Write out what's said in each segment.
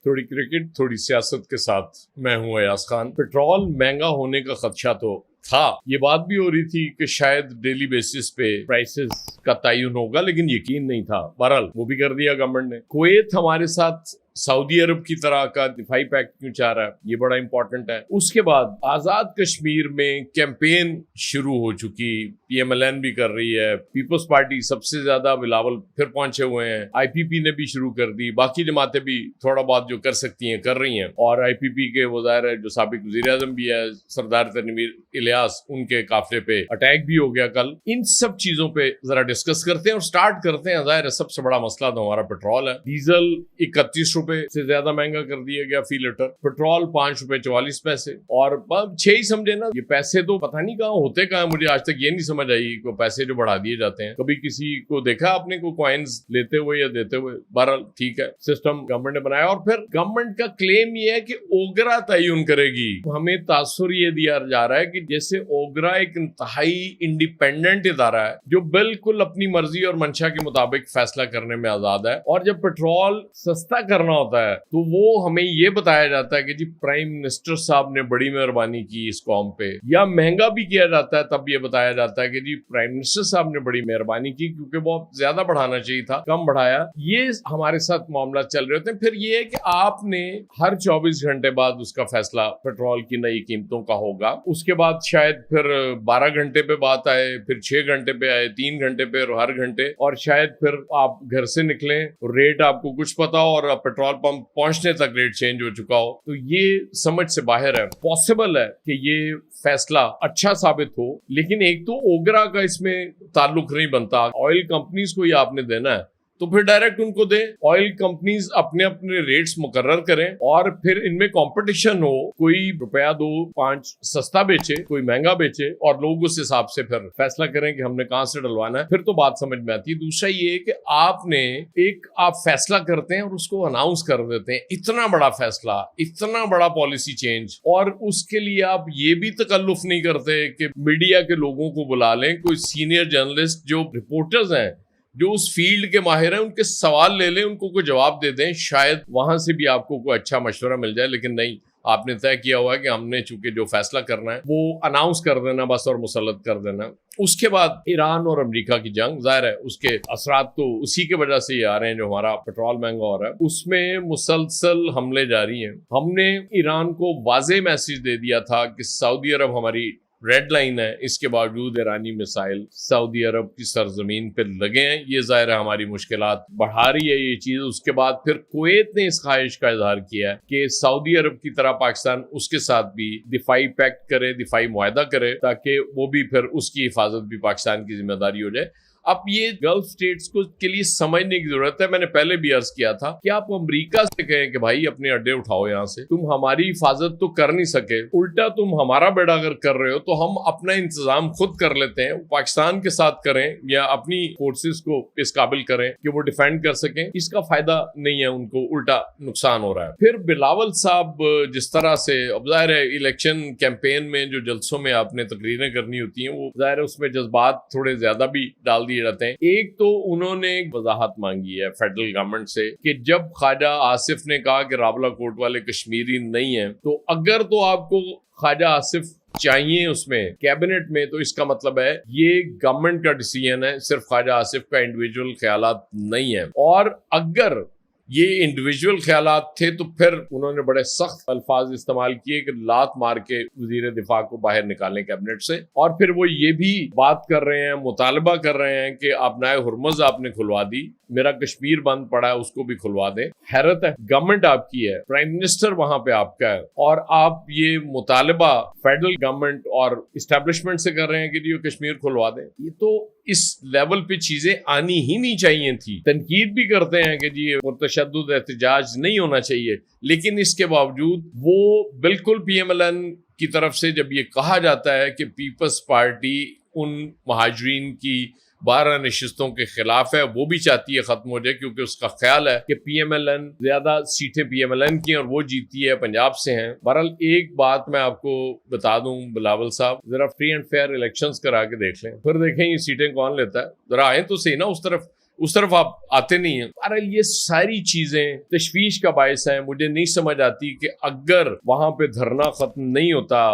थोड़ी क्रिकेट थोड़ी सियासत के साथ मैं हूं अयाज खान। पेट्रोल महंगा होने का खदशा तो था, ये बात भी हो रही थी कि शायद डेली बेसिस पे प्राइसेस का तयन होगा, लेकिन यकीन नहीं था। बहरहाल वो भी कर दिया गवर्नमेंट ने। कुवैत हमारे साथ सऊदी अरब की तरह का दिफाई पैक्ट क्यों चाह रहा है, ये बड़ा इंपॉर्टेंट है। उसके बाद आजाद कश्मीर में कैंपेन शुरू हो चुकी, PMLN भी कर रही है, पीपल्स पार्टी सबसे ज्यादा बिलावल फिर पहुंचे हुए हैं, IPP ने भी शुरू कर दी, बाकी जमातें भी थोड़ा बहुत जो कर सकती हैं कर रही हैं। और IPP के वज़ीर है जो साबिक वज़ीर आज़म भी है, सरदार तनवीर इलियास, उनके काफिले पे अटैक भी हो गया कल। इन सब चीजों पे जरा डिस्कस करते हैं और स्टार्ट करते हैं। जाहिर है सबसे बड़ा मसला तो हमारा पेट्रोल है। डीजल 31 रुपए से ज्यादा महंगा कर दिया गया फी लीटर, पेट्रोल 5 रुपए 44 पैसे, और 6 ही समझे ना। ये पैसे तो पता नहीं कहाँ होते कहाँ, मुझे आज तक ये नहीं समझ आई कि पैसे जो बढ़ा दिए जाते हैं। कभी किसी को देखा आपने को कॉइन्स लेते हुए या देते हुए? बहरहाल ठीक है, सिस्टम गवर्नमेंट ने बनाया। और फिर गवर्नमेंट का क्लेम ये है कि ओगरा तयन करेगी। हमें तासुर ये दिया जा रहा है कि जैसे ओगरा एक इंतहाई इंडिपेंडेंट इदारा है जो बिल्कुल अपनी मर्जी और मंशा के मुताबिक फैसला करने में आजाद है, और जब पेट्रोल सस्ता करना होता है तो वो हमें ये बताया जाता है कि जी प्राइम मिनिस्टर साहब ने बड़ी मेहरबानी की इस कौम पे, या महंगा भी किया जाता है तब ये बताया जाता है कि जी प्राइम मिनिस्टर साहब ने बड़ी मेहरबानी की क्योंकि बहुत ज्यादा बढ़ाना चाहिए था, कम बढ़ाया। ये हमारे साथ मामला चल रहे होते हैं। फिर ये है कि आपने हर 24 घंटे बाद उसका फैसला पेट्रोल की नई कीमतों का होगा, उसके बाद शायद फिर 12 घंटे पे बात आए, फिर 6 घंटे पे आए, 3 घंटे पे और हर घंटे, और शायद फिर आप घर से निकलें रेट आपको कुछ पता हो और पेट्रोल पंप पहुंचने तक रेट चेंज हो चुका हो। तो ये समझ से बाहर है। पॉसिबल है कि ये फैसला अच्छा साबित हो, लेकिन एक तो ओगरा का इसमें ताल्लुक नहीं बनता। ऑयल कंपनीज को ये आपने देना है तो फिर डायरेक्ट उनको दे। ऑयल कंपनीज अपने अपने रेट्स मुकर्रर करें और फिर इनमें कंपटीशन हो, कोई रुपया 2-5 सस्ता बेचे, कोई महंगा बेचे, और लोग उस हिसाब से फिर फैसला करें कि हमने कहां से डलवाना है। फिर तो बात समझ में आती है। दूसरा ये कि आप फैसला करते हैं और उसको अनाउंस कर देते हैं, इतना बड़ा फैसला, इतना बड़ा पॉलिसी चेंज, और उसके लिए आप ये भी तकल्लुफ नहीं करते कि मीडिया के लोगों को बुला लें, कोई सीनियर जर्नलिस्ट जो रिपोर्टर्स हैं जो उस फील्ड के माहिर हैं, उनके सवाल ले लें, उनको कोई जवाब दे दें, शायद वहां से भी आपको कोई अच्छा मशवरा मिल जाए। लेकिन नहीं, आपने तय किया हुआ है कि हमने चूंकि जो फैसला करना है वो अनाउंस कर देना बस, और मुसल्लत कर देना। उसके बाद ईरान और अमेरिका की जंग, जाहिर है उसके असरात तो उसी के वजह से ये आ रहे हैं, जो हमारा पेट्रोल महंगा हो रहा है उसमें मुसलसल हमले जारी हैं। हमने ईरान को वाज़ेह मैसेज दे दिया था कि सऊदी अरब हमारी रेड लाइन है, इसके बावजूद ईरानी मिसाइल सऊदी अरब की सरजमीन पे लगे हैं। ये जाहिर है हमारी मुश्किलात बढ़ा रही है ये चीज। उसके बाद फिर कुवैत ने इस ख्वाहिश का इजहार किया है कि सऊदी अरब की तरह पाकिस्तान उसके साथ भी दिफाई पैक्ट करे, दिफाई मुआहदा करे, ताकि वो भी फिर उसकी हिफाजत भी पाकिस्तान की जिम्मेदारी हो जाए। अब ये गल्फ स्टेट्स को के लिए समझने की जरूरत है। मैंने पहले भी अर्ज किया था कि आप अमेरिका से कहें कि भाई अपने अड्डे उठाओ यहाँ से, तुम हमारी हिफाजत तो कर नहीं सके, उल्टा तुम हमारा बेड़ा अगर कर रहे हो तो हम अपना इंतजाम खुद कर लेते हैं, पाकिस्तान के साथ करें या अपनी फोर्सेस को इस काबिल करें कि वो डिफेंड कर सकें। इसका फायदा नहीं है उनको, उल्टा नुकसान हो रहा है। फिर बिलावल साहब जिस तरह से, अब जाहिर है इलेक्शन कैंपेन में जो जलसों में आपने तकरीरें करनी होती हैं, वो जाहिर है उसमें जज्बात थोड़े ज्यादा भी डाल जाते हैं। एक तो उन्होंने एक वजाहत मांगी है फेडरल गवर्नमेंट से कि जब ख्वाजा आसिफ ने कहा कि रावला कोट वाले कश्मीरी नहीं है, तो अगर तो आपको ख्वाजा आसिफ चाहिए उसमें कैबिनेट में, तो इसका मतलब है ये गवर्नमेंट का डिसीजन है, सिर्फ ख्वाजा आसिफ का इंडिविजुअल ख्यालात नहीं है। और अगर ये इंडिविजुअल ख्यालात थे तो फिर उन्होंने बड़े सख्त अल्फाज इस्तेमाल किए कि लात मार के वजीर दिफा को बाहर निकालें कैबिनेट से। और फिर वो ये भी बात कर रहे हैं, मुतालबा कर रहे हैं कि अपनाए हुर्मुज़ आपने खुलवा दी, मेरा कश्मीर बंद पड़ा है उसको भी खुलवा दें। हैरत है, गवर्नमेंट आपकी है, प्राइम मिनिस्टर वहां पे आपका है, और आप ये मुतालबा फेडरल गवर्नमेंट और इस्टेब्लिशमेंट से कर रहे हैं कि जी कश्मीर खुलवा दें। ये तो इस लेवल पे चीजें आनी ही नहीं चाहिए थी। तनकीद भी करते हैं कि जी मुतशद्दिद एहतजाज नहीं होना चाहिए, लेकिन इसके बावजूद वो बिल्कुल PMLN की तरफ से जब ये कहा जाता है कि पीपल्स पार्टी उन महाजरीन की 12 नशिस्तों के खिलाफ है, वो भी चाहती है खत्म हो जाए, क्योंकि उसका ख्याल है कि PMLN ज्यादा सीटें PMLN की और वो जीती है, पंजाब से हैं। बहरहाल एक बात मैं आपको बता दूं बिलावल साहब, जरा फ्री एंड फेयर इलेक्शंस करा के देख लें, फिर देखें ये सीटें कौन लेता है। जरा आए तो सही ना उस तरफ, اس طرف آپ آتے نہیں ہیں. بہرحال یہ ساری چیزیں تشویش کا باعث ہیں. مجھے نہیں سمجھ آتی کہ اگر وہاں پہ دھرنا ختم نہیں ہوتا،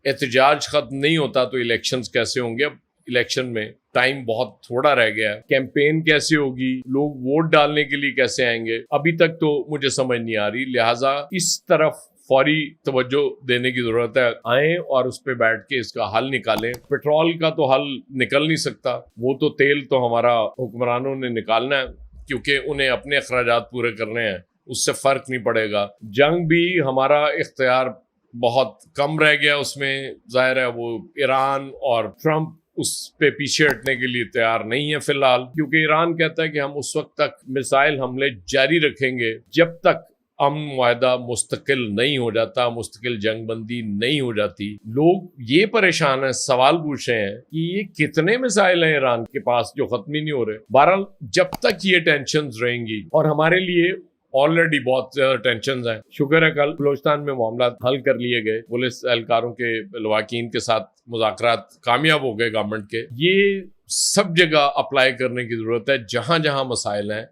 احتجاج ختم نہیں ہوتا، تو الیکشنز کیسے ہوں گے؟ اب الیکشن میں ٹائم بہت تھوڑا رہ گیا ہے. کیمپین کیسے ہوگی؟ لوگ ووٹ ڈالنے کے لیے کیسے آئیں گے؟ ابھی تک تو مجھے سمجھ نہیں آ رہی. لہٰذا اس طرف فوری توجہ دینے کی ضرورت ہے. آئیں اور اس پہ بیٹھ کے اس کا حل نکالیں. پیٹرول کا تو حل نکل نہیں سکتا، وہ تو تیل تو ہمارا حکمرانوں نے نکالنا ہے، کیونکہ انہیں اپنے اخراجات پورے کرنے ہیں، اس سے فرق نہیں پڑے گا. جنگ بھی ہمارا اختیار بہت کم رہ گیا اس میں. ظاہر ہے وہ ایران اور ٹرمپ اس پہ پیچھے ہٹنے کے لیے تیار نہیں ہے فی الحال، کیونکہ ایران کہتا ہے کہ ہم اس وقت تک میزائل حملے جاری رکھیں گے جب تک امن معاہدہ مستقل نہیں ہو جاتا، مستقل جنگ بندی نہیں ہو جاتی. لوگ یہ پریشان ہیں، سوال پوچھ رہے ہیں کہ یہ کتنے میزائل ہیں ایران کے پاس جو ختم ہی نہیں ہو رہے. بہرحال جب تک یہ ٹینشنز رہیں گی، اور ہمارے لیے آلریڈی بہت زیادہ ٹینشنز ہیں. شکر ہے کل بلوچستان میں معاملات حل کر لیے گئے، پولیس اہلکاروں کے لواحقین کے ساتھ مذاکرات کامیاب ہو گئے گورنمنٹ کے. یہ سب جگہ اپلائی کرنے کی ضرورت ہے. جہاں جہاں مسائل ہیں،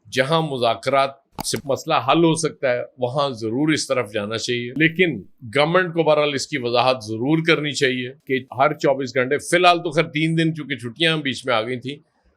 جہاں مذاکرات سے مسئلہ حل ہو سکتا ہے، وہاں ضرور اس طرف جانا چاہیے. لیکن گورنمنٹ کو بہرحال اس کی وضاحت ضرور کرنی چاہیے کہ ہر 24 گھنٹے، فی الحال تو خیر 3 دن چونکہ چھٹیاں بیچ میں آ گئی تھیں،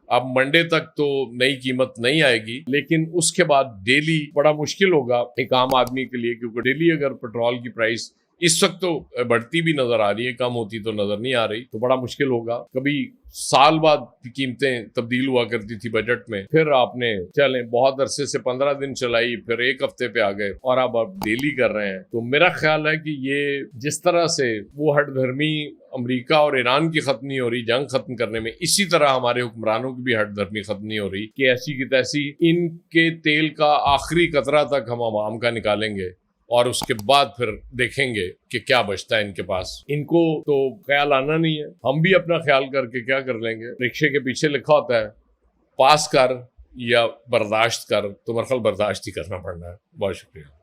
اب منڈے تک تو نئی قیمت نہیں آئے گی، لیکن اس کے بعد ڈیلی بڑا مشکل ہوگا ایک عام آدمی کے لیے، کیونکہ ڈیلی اگر پیٹرول کی پرائس اس وقت تو بڑھتی بھی نظر آ رہی ہے، کم ہوتی تو نظر نہیں آ رہی، تو بڑا مشکل ہوگا. کبھی سال بعد قیمتیں تبدیل ہوا کرتی تھی بجٹ میں، پھر آپ نے چلیں بہت عرصے سے 15 دن چلائی، پھر ایک ہفتے پہ آ گئے، اور اب آپ ڈیلی کر رہے ہیں. تو میرا خیال ہے کہ یہ جس طرح سے وہ ہٹ دھرمی امریکہ اور ایران کی ختم نہیں ہو رہی جنگ ختم کرنے میں، اسی طرح ہمارے حکمرانوں کی بھی ہٹ دھرمی ختم نہیں ہو رہی کہ ایسی کی تیسی ان کے تیل کا آخری قطرہ تک ہم عوام کا نکالیں گے، اور اس کے بعد پھر دیکھیں گے کہ کیا بچتا ہے ان کے پاس. ان کو تو خیال آنا نہیں ہے، ہم بھی اپنا خیال کر کے کیا کر لیں گے. رکشے کے پیچھے لکھا ہوتا ہے پاس کر یا برداشت کر، تو میرا خیال برداشت ہی کرنا پڑنا ہے. بہت شکریہ.